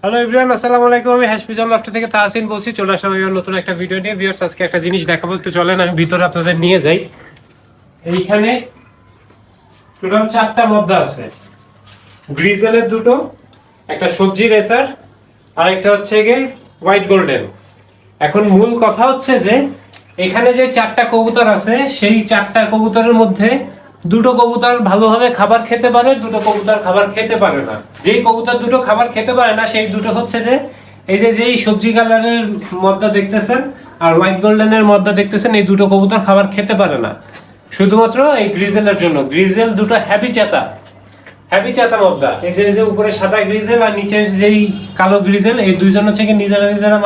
Hello everyone, আসসালামু আলাইকুম। আমি হ্যাশপিজন লফট থেকে তাহসিন বলছি। চলে আসলাম এবার নতুন একটা ভিডিও নিয়ে। ভিউয়ার্স, আজকে একটা জিনিস দেখাবো, একটু চলেন আমি ভিতরে আপনাদের নিয়ে যাই। এইখানে টোটাল 4টা মদ্দা আছে। গ্রিজেলের দুটো, একটা সবজি রেসার, আর একটা হচ্ছে গিয়ে হোয়াইট গোল্ডেন। এখন মূল কথা হচ্ছে যে এখানে যে 4টা কবুতর আছে, সেই 4টা কবুতরের মধ্যে দুটো কবুতর ভালোভাবে খাবার খেতে পারে, দুটো কবুতর খাবার খেতে পারে না। যেই কবুতর দুটো খাবার খেতে পারে না সেই দুটো হচ্ছে যে এই যে যেই সবজি কালারের মদ্দা দেখতেছেন আর হোয়াইট গোল্ডেনের মদ্দা দেখতেছেন, এই দুটো কবুতর খাবার খেতে পারে না শুধুমাত্র এই গ্রিজেলের জন্য। গ্রিজেল দুটো হ্যাভি চাতা মদ্দা। এই যে উপরে সাদা গ্রিজেল আর নিচের যেই কালো গ্রিজেল, এই দুইজন হচ্ছে কি নিজেরা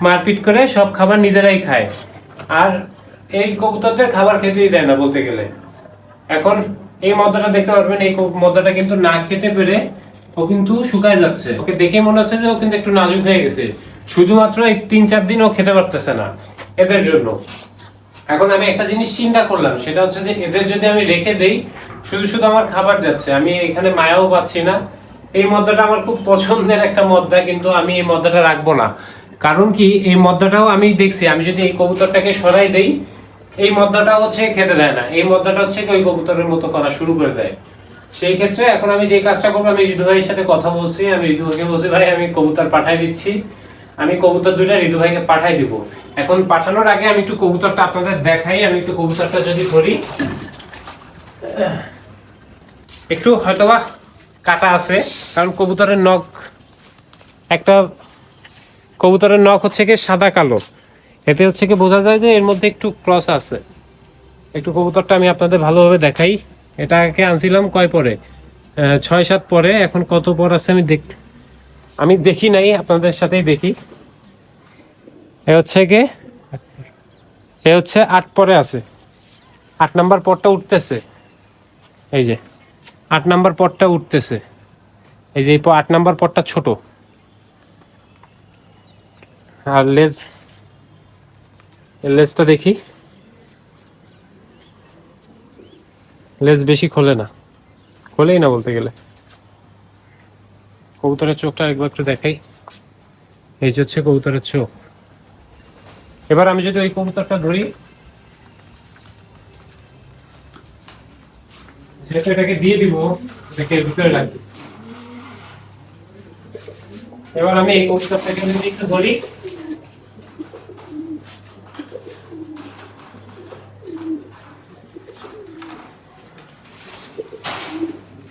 মারপিট করে সব খাবার নিজেরাই খায়। আর এই কবুতরদের খাবার খেতেই দেয় না বলতে গেলে। এখন এই মদ্দাটা দেখতে পারবেন, এই মদ্দাটা কিন্তু না খেতে পেরে ও কিন্তু শুকায় যাচ্ছে। ওকে দেখে মনে হচ্ছে যে ও কিন্তু একটু নাজুক হয়ে গেছে, শুধুমাত্র এই 3-4 দিন ও খেতে পারতেছে না এদের জন্য। এখন আমি একটা জিনিস চিন্তা করলাম, সেটা হচ্ছে যে এদের যদি আমি রেখে দেই, শুধু শুধু আমার খাবার যাচ্ছে, আমি এখানে মায়াও পাচ্ছি না। এই মদ্দাটা আমার খুব পছন্দের একটা মদ্দা, কিন্তু আমি এই মদ্দাটা রাখবো না। কারণ কি, এই মদ্দাটাও আমি দেখছি, আমি যদি এই কবুতরটাকে সরাই দেই, এই মদ্দাটা হচ্ছে খেতে দেয় না, এই মদ্দাটা হচ্ছে ওই কবুতরের মতো করা শুরু করে দেয়। সেই ক্ষেত্রে এখন আমি যে কাজটা করবো, আমি ঋতু ভাইয়ের সাথে কথা বলছি, আমি ঋতু ভাইকে বলছি, ভাই আমি কবুতর পাঠাই দিচ্ছি, আমি কবুতর দুইটা ঋতু ভাইকে পাঠাই দিব। এখন পাঠানোর আগে আমি একটু কবুতরটা আপনাদের দেখাই। আমি একটু কবুতরটা যদি ধরি, একটু হয়তোবা কাটা আছে, কারণ একটা কবুতরের নখ হচ্ছে কি সাদা কালো, এতে হচ্ছে কি বোঝা যায় যে এর মধ্যে একটু ক্রস আছে। একটু কবুতরটা আমি আপনাদের ভালোভাবে দেখাই। এটাকে আনছিলাম কয় পরে, 6-7 পরে। এখন কত পর আছে আমি দেখি নাই, আপনাদের সাথেই দেখি। এ হচ্ছে 8 পরে আছে, 8 নাম্বার পরটা উঠতেছে। এই যে 8 নাম্বার পরটা উঠতেছে, এই যে 8 নাম্বার পরটা ছোট। আর লেজটা দেখি, লেজ বেশি খোলেই না বলতে গেলে। কবুতরের চোখটা একবার একটু দেখাই। এই যে হচ্ছে কবুতরের চোখ। এবার আমি যদি ওই কবুতরটা ধরি, যেহেতু এটাকে দিয়ে দিব, এটাকে ভিতরে রাখবো। এবার আমি এই কবুতরটাকে যদি একটু ধরি,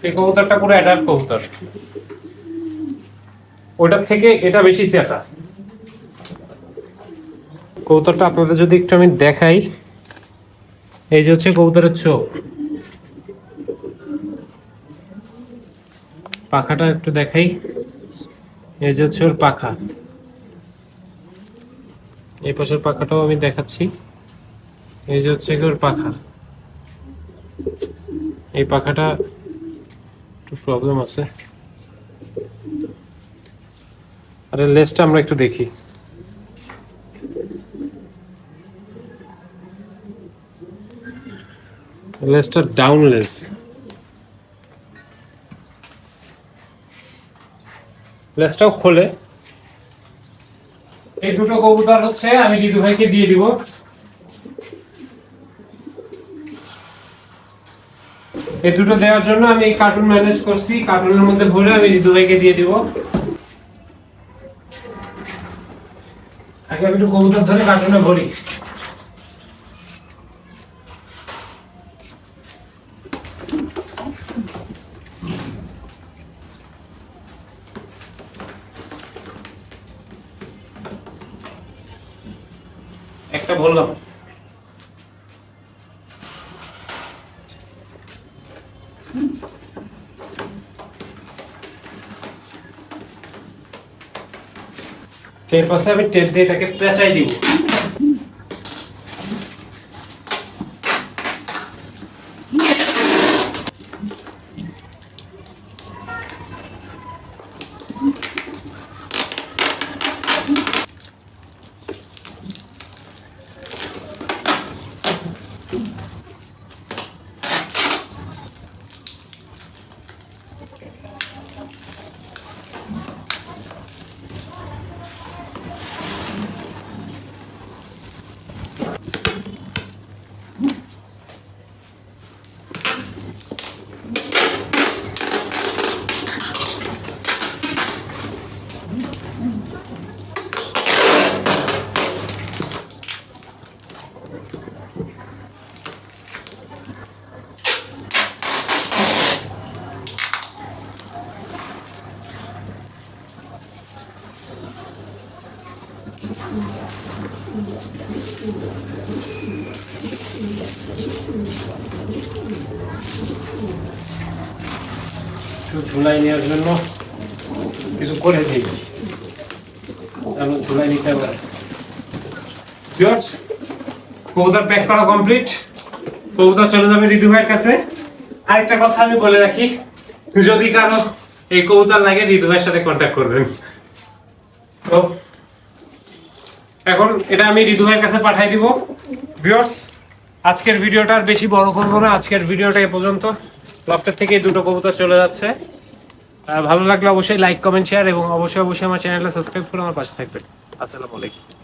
এই কবুতরটা পুরো অ্যাডাল্ট কবুতর, ওটার থেকে এটা বেশি চেতা। কবুতরটা আপনাদের যদি একটু আমি দেখাই, এই যে হচ্ছে কবুতরের চোখ, পাখাটা একটু দেখাই। এই যে হচ্ছে ওর পাখা, এই পাশের পাখাটাও আমি দেখাচ্ছি। এই যে হচ্ছে ওর পাখা, এই পাখাটা একটু প্রবলেম আছে। আর লেজটা আমরা একটু দেখি, লেজটা ডাউন লেজ। লেজটাও খোলে। এই দুটো কবুতর হচ্ছে আমি রিদু ভাইকে দিয়ে দিব। এই দুটো দেওয়ার জন্য আমি এই কার্টুন ম্যানেজ করছি, কার্টুনের মধ্যে ভরে আমি রিদু ভাইকে দিয়ে দিব। আগে আমি একটু কবুতর ধরে কার্টুনে ভরি। একটা বললাম, এর পাশে আমি টেপ দিয়ে এটাকে পেঁচাই দিব। ঝুলাই নেওয়ার জন্য কিছু করে দিই, ঝুলাই নিতে পারে। কবুতর প্যাক করা কমপ্লিট, কবুতর চলে যাবে ঋতু ভাইয়ের কাছে। আরেকটা কথা আমি বলে রাখি, যদি কারো এই কবুতর লাগে ঋতু ভাইয়ের সাথে কন্ট্যাক্ট করবেন। তো এখন এটা আমি ঋতু ভাইয়ের কাছে পাঠাই দিব। ভিউয়ার্স, আজকের ভিডিওটা আর বেশি বড় করবো না, আজকের ভিডিওটা এ পর্যন্ত। লফটের থেকে দুটো কবুতর চলে যাচ্ছে। ভালো লাগলে অবশ্যই লাইক, কমেন্ট, শেয়ার এবং অবশ্যই আমার চ্যানেলটা সাবস্ক্রাইব করে আমার পাশে থাকবেন। আসসালামু আলাইকুম।